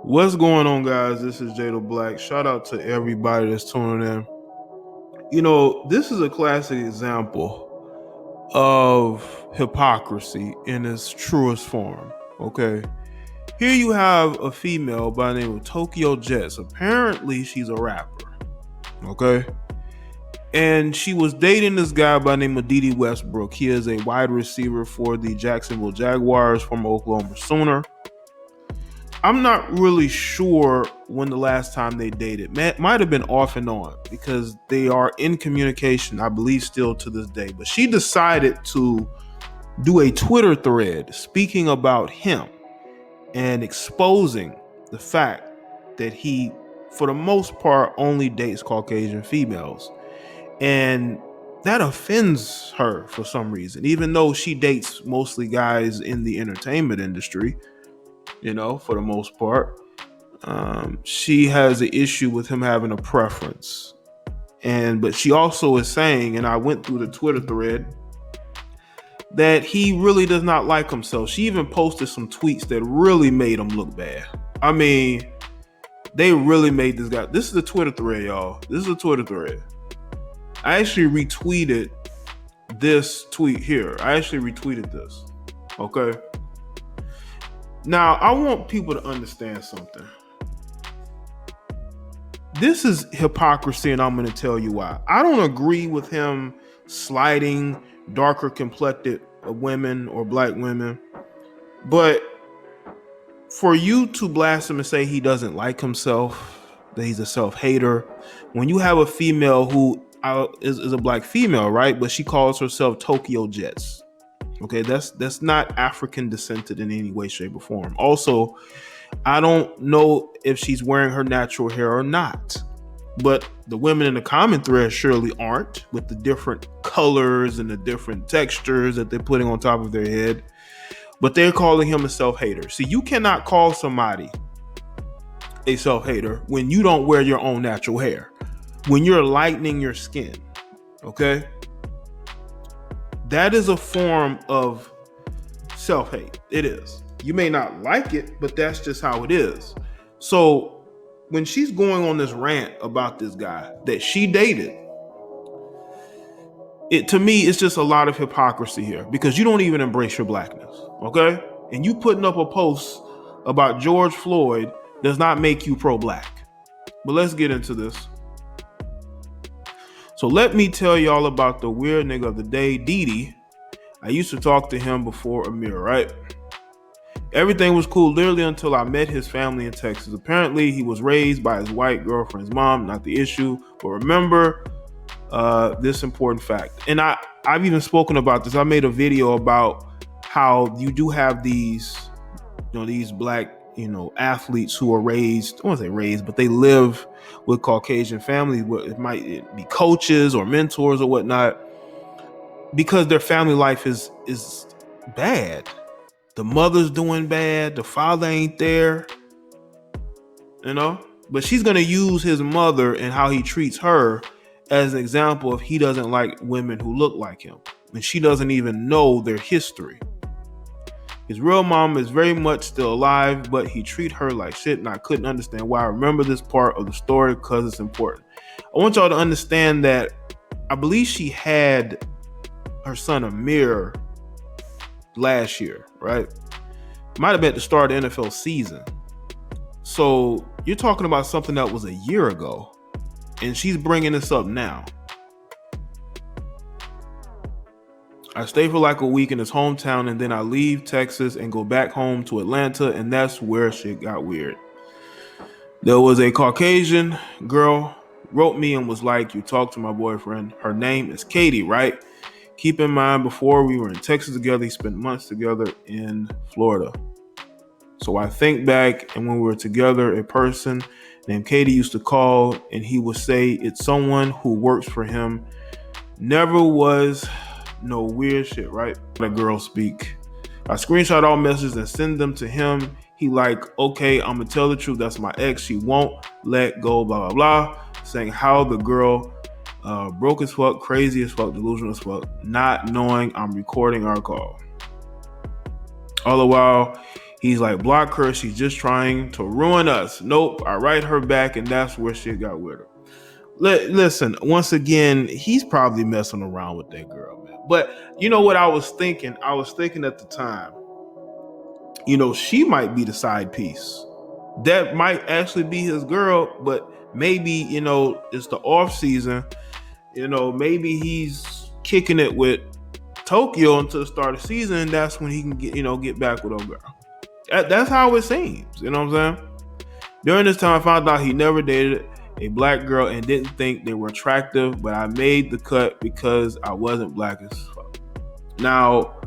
What's going on, guys? This is Jade. Shout out to everybody that's tuning in. You know, this is a classic example of hypocrisy in its truest form. Okay. Here you have a female by the name of Jetz. Apparently, she's a rapper. Okay. And she was dating this guy by the name of Dede Westbrook. He is a wide receiver for the Jacksonville Jaguars, former Oklahoma Sooner. I'm not really sure when the last time they dated. Might have been off and on because they are in communication, I believe, still to this day. But she decided to do a Twitter thread speaking about him and exposing the fact that he, for the most part, only dates Caucasian females. And that offends her for some reason, even though she dates mostly guys in the entertainment industry. You know, for the most part, she has an issue with him having a preference. But she also is saying, and I went through the Twitter thread, that he really does not like himself. She even posted some tweets that really made him look bad. I mean, they really made this guy. This is a Twitter thread, y'all. This is a Twitter thread. I actually retweeted this tweet here. I actually retweeted this. Okay. Now, I want people to understand something. This is hypocrisy, and I'm going to tell you why. I don't agree with him slighting darker complected women or black women, but for you to blast him and say he doesn't like himself, that he's a self-hater, when you have a female who is a black female, right? But she calls herself Jetz. Okay, that's not African descended in any way, shape, or form. Also, I don't know if she's wearing her natural hair or not, but the women in the comment thread surely aren't, with the different colors and the different textures that they're putting on top of their head. But they're calling him a self-hater. See, you cannot call somebody a self-hater when you don't wear your own natural hair, when you're lightening your skin. Okay. That is a form of self-hate. It is. You may not like it, but that's just how it is. So when she's going on this rant about this guy that she dated, to me, it's just a lot of hypocrisy here because you don't even embrace your blackness, okay? And you putting up a post about George Floyd does not make you pro-black. But let's get into this. So let me tell y'all about the weird nigga of the day, Dede. I used to talk to him before Amir, right? Everything was cool literally until I met his family in Texas. Apparently, he was raised by his white girlfriend's mom, not the issue. But remember this important fact. And I've even spoken about this. I made a video about how you do have these black, athletes who are raised, I won't say raised, but they live with Caucasian families. It might be coaches or mentors or whatnot, because their family life is bad. The mother's doing bad. The father ain't there, but she's going to use his mother and how he treats her as an example of he doesn't like women who look like him. And she doesn't even know their history. His real mom is very much still alive, but he treat her like shit, and I couldn't understand why. I remember this part of the story because it's important. I want y'all to understand that I believe she had her son Amir last year, right? Might have been at the start of the NFL season. So you're talking about something that was a year ago, and she's bringing this up now. I stay for like a week in his hometown, and then I leave Texas and go back home to Atlanta, and that's where shit got weird. There was a Caucasian girl wrote me and was like, "You talked to my boyfriend. Her name is Katie, right? Keep in mind, before we were in Texas together, he spent months together in Florida. So I think back, and when we were together, a person named Katie used to call, and he would say it's someone who works for him. Never was no weird shit, right? The girl speak. I screenshot all messages and send them to him. He like, okay, I'm gonna tell the truth. That's my ex. She won't let go, blah, blah, blah. Saying how the girl broke as fuck, crazy as fuck, delusional as fuck, not knowing I'm recording our call. All the while, He's like, block her. She's just trying to ruin us. Nope. I write her back, and that's where shit got with her. Listen, once again, he's probably messing around with that girl, man. But you know what I was thinking? I was thinking at the time, she might be the side piece. That might actually be his girl, but maybe, it's the off season. Maybe he's kicking it with Tokyo until the start of the season, and that's when he can get back with old girl. That's how it seems. You know what I'm saying? During this time, I found out he never dated a black girl and didn't think they were attractive, but I made the cut because I wasn't black as fuck. Now,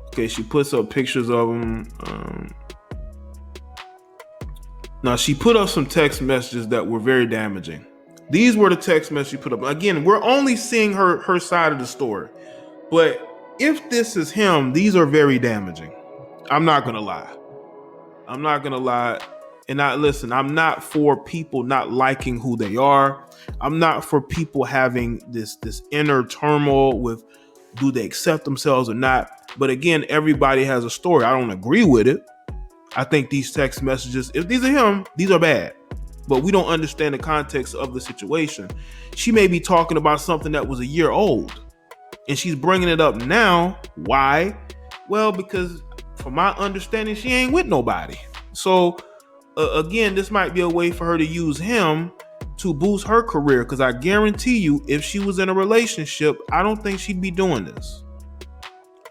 okay, she puts up pictures of him. Now, she put up some text messages that were very damaging. These were the text messages she put up. Again, we're only seeing her side of the story. But if this is him, these are very damaging. I'm not going to lie. And I'm not for people not liking who they are. I'm not for people having this inner turmoil with, do they accept themselves or not? But again, everybody has a story. I don't agree with it. I think these text messages, if these are him, these are bad. But we don't understand the context of the situation. She may be talking about something that was a year old, and she's bringing it up now. Why? Well, because from my understanding, she ain't with nobody. So again, this might be a way for her to use him to boost her career, because I guarantee you, if she was in a relationship, I don't think she'd be doing this.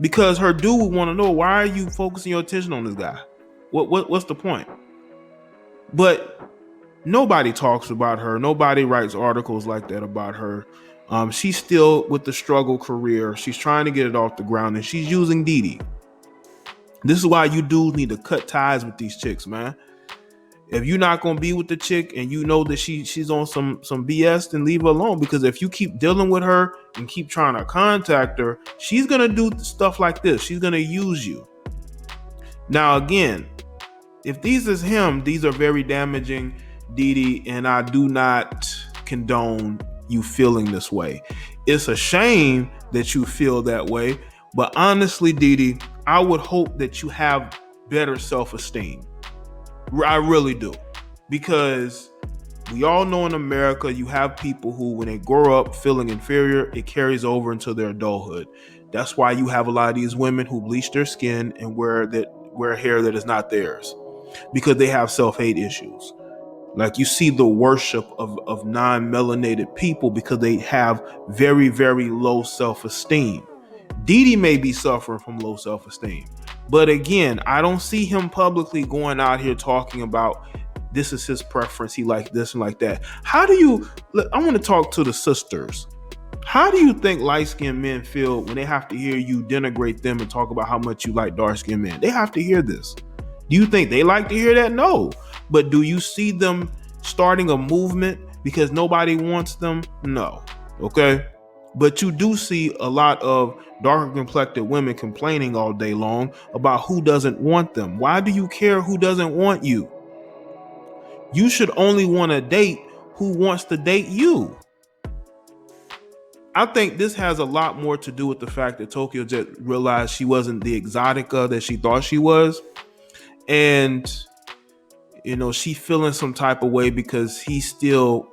Because her dude would want to know, why are you focusing your attention on this guy? What's the point? But nobody talks about her. Nobody writes articles like that about her. She's still with the struggle career. She's trying to get it off the ground, and she's using Dede. This is why you dudes need to cut ties with these chicks, man. If you're not gonna be with the chick and you know that she's on some BS, then leave her alone. Because if you keep dealing with her and keep trying to contact her, she's gonna do stuff like this. She's gonna use you. Now again, if these is him, these are very damaging, Dede, and I do not condone you feeling this way. It's a shame that you feel that way, but honestly, Dede, I would hope that you have better self-esteem. I really do. Because we all know in America, you have people who, when they grow up feeling inferior, it carries over into their adulthood. That's why you have a lot of these women who bleach their skin and wear hair that is not theirs, because they have self-hate issues. Like, you see the worship of non-melanated people because they have very, very low self-esteem. Dede may be suffering from low self-esteem. But again, I don't see him publicly going out here talking about this is his preference, he like this and like that. I want to talk to the sisters. How do you think light-skinned men feel when they have to hear you denigrate them and talk about how much you like dark-skinned men? They have to hear this. Do you think they like to hear that? No. But do you see them starting a movement because nobody wants them? No. Okay? But you do see a lot of darker complected women complaining all day long about who doesn't want them. Why do you care who doesn't want you? You should only want to date who wants to date you. I think this has a lot more to do with the fact that Tokyo Jetz realized she wasn't the exotica that she thought she was. And, she feeling some type of way because he still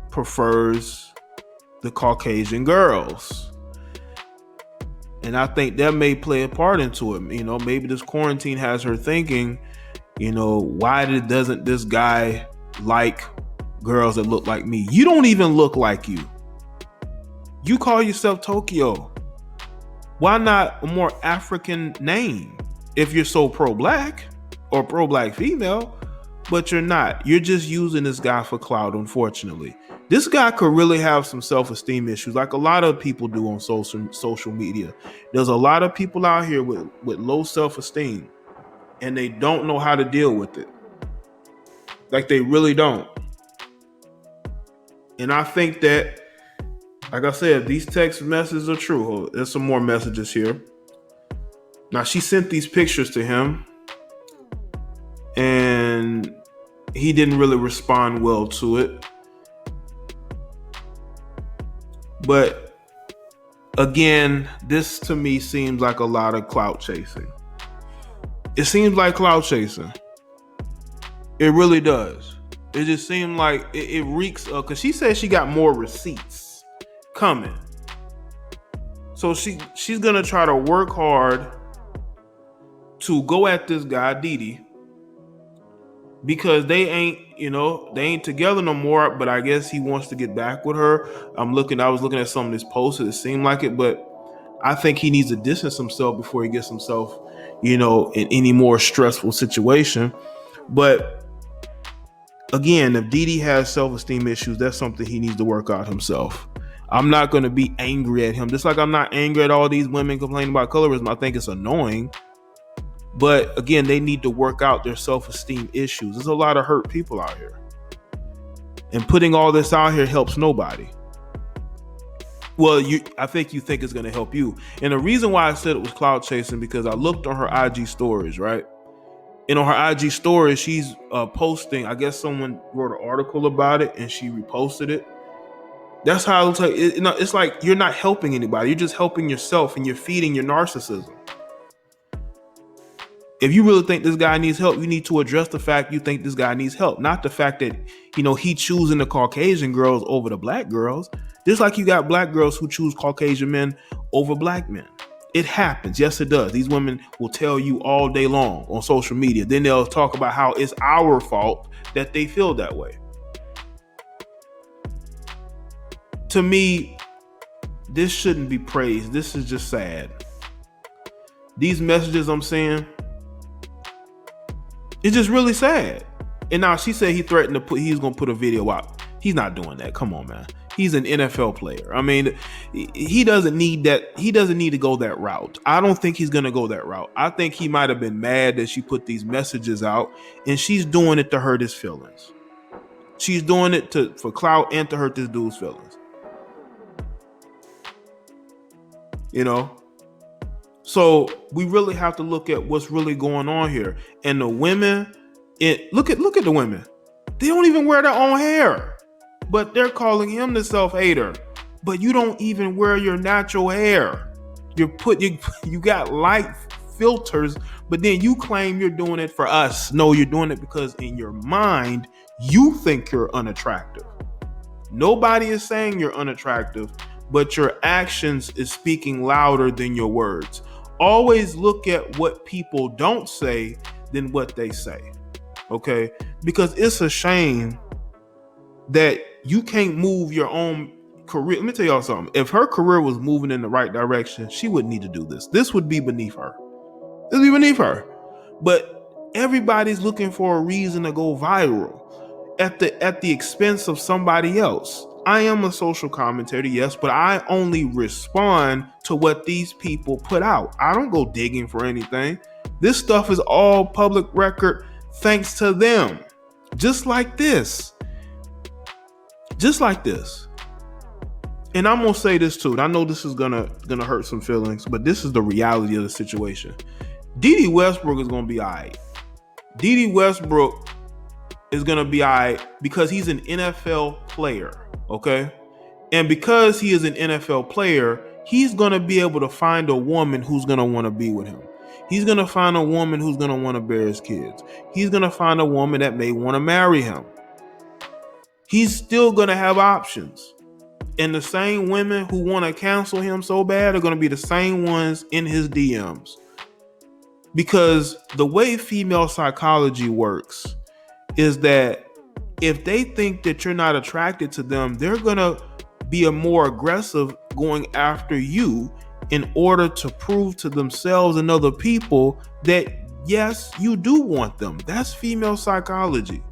prefers the Caucasian girls. And I think that may play a part into it. Maybe this quarantine has her thinking, why doesn't this guy like girls that look like me? You don't even look like you. You call yourself Tokyo. Why not a more African name if you're so pro-black or pro-black female? But you're not. You're just using this guy for clout, unfortunately. This guy could really have some self-esteem issues, like a lot of people do on social media. There's a lot of people out here with low self-esteem, and they don't know how to deal with it. Like, they really don't. And I think that, like I said, these text messages are true. There's some more messages here. Now, she sent these pictures to him, and he didn't really respond well to it. But again, this to me seems like a lot of clout chasing. It seems like clout chasing. It really does. It just seemed like it reeks of, because she said she got more receipts coming. So she's gonna try to work hard to go at this guy, Dede, because they ain't together no more, but I guess he wants to get back with her. I was looking at some of his posts, it seemed like it, but I think he needs to distance himself before he gets himself, in any more stressful situation. But again, if Dede has self-esteem issues, that's something he needs to work out himself. I'm not going to be angry at him, just like I'm not angry at all these women complaining about colorism. I think it's annoying. But again, they need to work out their self-esteem issues. There's a lot of hurt people out here. And putting all this out here helps nobody. Well, I think you think it's going to help you. And the reason why I said it was clout chasing, because I looked on her IG stories, right? And on her IG stories, she's posting, I guess someone wrote an article about it and she reposted it. That's how it looks like. It's like you're not helping anybody. You're just helping yourself and you're feeding your narcissism. If you really think this guy needs help, you need to address the fact you think this guy needs help, not the fact that, he choosing the Caucasian girls over the black girls. Just like you got black girls who choose Caucasian men over black men. It happens. Yes, it does. These women will tell you all day long on social media. Then they'll talk about how it's our fault that they feel that way. To me, this shouldn't be praised. This is just sad. These messages I'm seeing, it's just really sad. And now she said he threatened he's going to put a video out. He's not doing that. Come on, man. He's an NFL player. I mean, he doesn't need that. He doesn't need to go that route. I don't think he's going to go that route. I think he might have been mad that she put these messages out, and she's doing it to hurt his feelings. She's doing it for clout and to hurt this dude's feelings. So we really have to look at what's really going on here. And the women, look at the women. They don't even wear their own hair, but they're calling him the self-hater. But you don't even wear your natural hair. You got light filters, but then you claim you're doing it for us. No, you're doing it because in your mind, you think you're unattractive. Nobody is saying you're unattractive, but your actions is speaking louder than your words. Always look at what people don't say than what they say. Okay? Because it's a shame that you can't move your own career. Let me tell y'all something. If her career was moving in the right direction, she wouldn't need to do this. This would be beneath her. This would be beneath her. But everybody's looking for a reason to go viral at the expense of somebody else. I am a social commentator, yes, but I only respond to what these people put out. I don't go digging for anything. This stuff is all public record thanks to them. Just like this. And I'm gonna say this too, and I know this is gonna hurt some feelings, but this is the reality of the situation. Dede Westbrook is gonna be all right. Dede Westbrook is gonna be all right because he's an NFL player. Okay. And because he is an NFL player, he's going to be able to find a woman who's going to want to be with him. He's going to find a woman who's going to want to bear his kids. He's going to find a woman that may want to marry him. He's still going to have options. And the same women who want to cancel him so bad are going to be the same ones in his DMs. Because the way female psychology works is that if they think that you're not attracted to them, they're going to be a more aggressive going after you in order to prove to themselves and other people that, yes, you do want them. That's female psychology.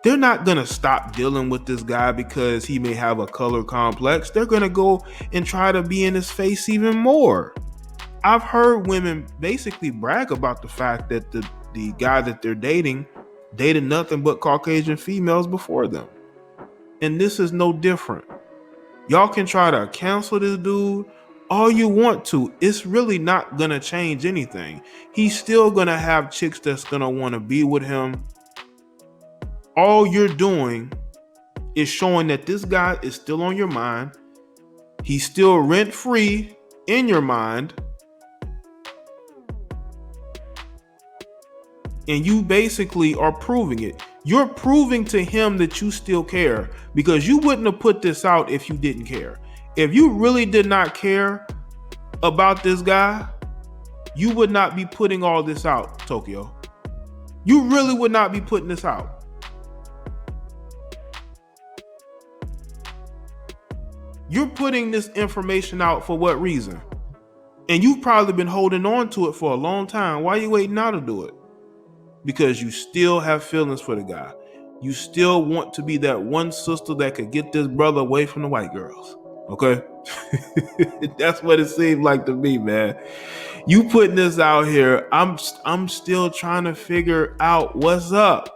They're not going to stop dealing with this guy because he may have a color complex. They're going to go and try to be in his face even more. I've heard women basically brag about the fact that the guy that they're dating dated nothing but Caucasian females before them. And this is no different. Y'all can try to cancel this dude all you want to. It's really not going to change anything. He's still going to have chicks that's going to want to be with him. All you're doing is showing that this guy is still on your mind. He's still rent-free in your mind. And you basically are proving it. You're proving to him that you still care, because you wouldn't have put this out if you didn't care. If you really did not care about this guy, you would not be putting all this out, Tokyo. You really would not be putting this out. You're putting this information out for what reason? And you've probably been holding on to it for a long time. Why are you waiting now to do it? Because you still have feelings for the guy. You still want to be that one sister that could get this brother away from the white girls. Okay? That's what it seemed like to me, man. You putting this out here, I'm still trying to figure out what's up.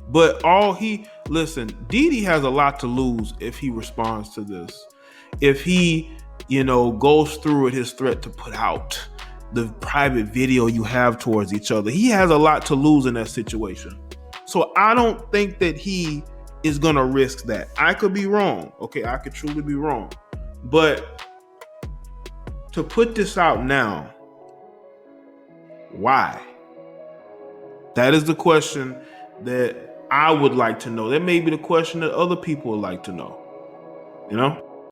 But listen, Dede has a lot to lose if he responds to this. If he, goes through with his threat to put out the private video you have towards each other, he has a lot to lose in that situation. So I don't think that he is going to risk that. I could be wrong. Okay, I could truly be wrong. But to put this out now, why? That is the question that I would like to know. That may be the question that other people would like to know.